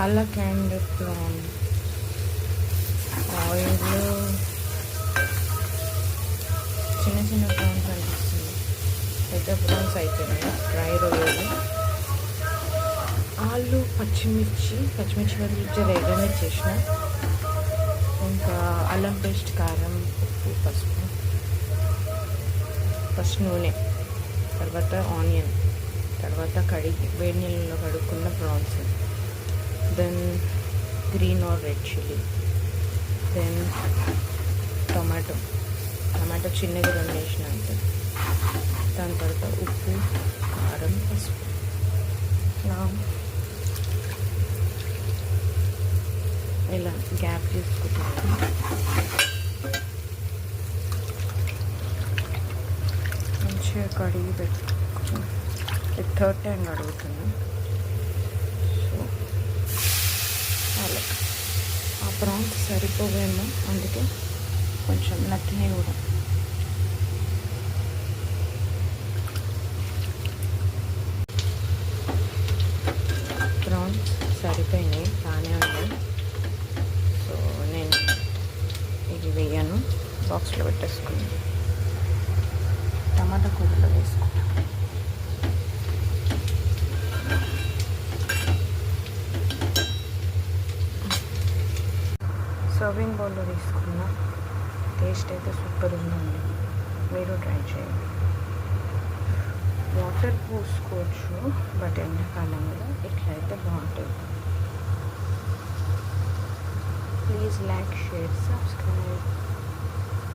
Palak and PRAN oil చిన్న చిన్న prawns అనిపిస్తుంది, పెద్ద ప్రాన్స్ అయిపోయినాయి. ఫ్రై రొయ్యలు, ఆలు, పచ్చిమిర్చి బదులు ఎర్రనే చేసిన, ఇంకా అల్లం పేస్ట్, కారం, ఉప్పు, పసుపు, ఫస్ట్ నూనె, తర్వాత ఆనియన్, తర్వాత వేడి నీళ్ళలో కడుక్కున్న prawns, then green or red chilli, then tomato చిన్నగా రెండు వేసిన అంతే. దాని తర్వాత ఉప్పు, కారం, పసుపు. ఇలా గ్యాప్ తీసుకుంటాను. మంచిగా కడిగి పెట్టుకుంటాను. ఇది థర్డ్ టైం కడుగుతున్నాను. సో అలా ఆ ప్రాన్స్ సరిపోవేమో, అందుకే కొంచెం నచ్చినాయి కూడా. ప్రాన్స్ సరిపోయినాయి, బాగానే ఉన్నాయి. సో నేను ఇది వేయను, బాక్స్లో పెట్టేసుకున్నాను. టమాటా కూరలో వేసుకున్నాను. సర్వింగ్ బౌల్లో తీసుకున్నా. టేస్ట్ అయితే సూపర్ ఉందండి, మీరు ట్రై చేయండి. వాటర్ పోసుకోవచ్చు, బట్ ఎండాకాలంలో ఇట్లయితే బాగుంటుంది. Please like, share, subscribe.